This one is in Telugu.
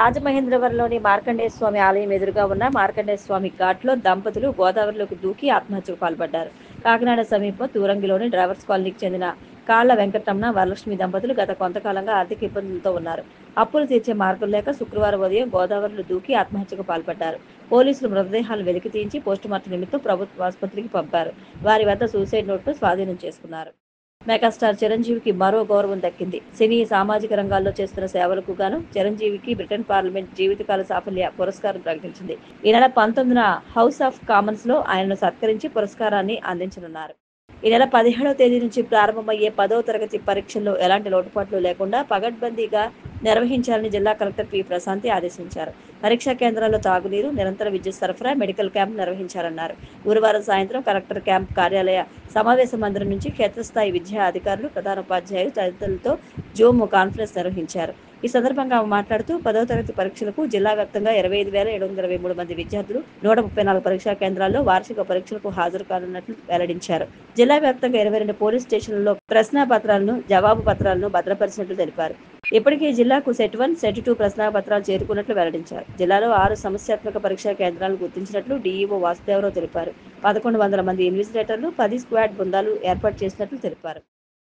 రాజమహేంద్రవరంలోని మార్కండేయ స్వామి ఆలయం ఎదురుగా ఉన్న మార్కండేయ స్వామి ఘాట్లో దంపతులు గోదావరిలోకి దూకి ఆత్మహత్యకు పాల్పడ్డారు. కాకినాడ సమీపం తూరంగిలోని డ్రైవర్స్ కాలనీకి చెందిన కాళ్ల వెంకటరమణ, వరలక్ష్మి దంపతులు గత కొంతకాలంగా ఆర్థిక ఇబ్బందులతో ఉన్నారు. అప్పులు తీర్చే మార్గం లేక శుక్రవారం ఉదయం గోదావరిలో దూకి ఆత్మహత్యకు పాల్పడ్డారు. పోలీసులు మృతదేహాలను వెలికి తీయించి పోస్టుమార్టం నిమిత్తం ప్రభుత్వ ఆసుపత్రికి పంపారు. వారి వద్ద సూసైడ్ నోట్ను స్వాధీనం చేసుకున్నారు. మెగాస్టార్ చిరంజీవికి మరో గౌరవం దక్కింది. సినీ, సామాజిక రంగాల్లో చేస్తున్న సేవలకు గాను చిరంజీవికి బ్రిటన్ పార్లమెంట్ జీవితకాల సాఫల్య పురస్కారం ప్రకటించింది. ఈ నెల 19న హౌస్ ఆఫ్ కామన్స్లో ఆయనను సత్కరించి పురస్కారాన్ని అందించనున్నారు. ఈ నెల 17వ తేదీ నుంచి ప్రారంభమయ్యే 10వ తరగతి పరీక్షల్లో ఎలాంటి లోటుపాట్లు లేకుండా పకడ్బందీగా నిర్వహించాలని జిల్లా కలెక్టర్ పి. ప్రశాంతి ఆదేశించారు. పరీక్షా కేంద్రాల్లో తాగునీరు, నిరంతర విద్యుత్ సరఫరా, మెడికల్ క్యాంప్ నిర్వహించాలన్నారు. గురువారం సాయంత్రం కలెక్టర్ క్యాంప్ కార్యాలయ సమావేశ మందిరం నుంచి క్షేత్రస్థాయి విద్యా అధికారులు, ప్రధానోపాధ్యాయులు తదితరులతో జూమ్ కాన్ఫరెన్స్ నిర్వహించారు. ఈ సందర్భంగా ఆమె మాట్లాడుతూ 10వ తరగతి పరీక్షలకు జిల్లా వ్యాప్తంగా 25,723 మంది విద్యార్థులు 134 పరీక్షా కేంద్రాల్లో వార్షిక పరీక్షలకు హాజరు కానున్నట్లు వెల్లడించారు. జిల్లా వ్యాప్తంగా 22 పోలీస్ స్టేషన్లలో ప్రశ్నాపత్రాలను, జవాబు పత్రాలను భద్రపరిచినట్లు తెలిపారు. ఇప్పటికే జిల్లాకు సెట్ 1, సెట్ 2 ప్రశ్నాపత్రాలు చేరుకున్నట్లు వెల్లడించారు. జిల్లాలో 6 సమస్యాత్మక పరీక్షా కేంద్రాలను గుర్తించినట్లు డీఈఓ వాసుదేవరావు తెలిపారు. 1,100 మంది ఇన్విజిలేటర్లు, 10 స్క్వాడ్ బృందాలు ఏర్పాటు చేసినట్లు తెలిపారు.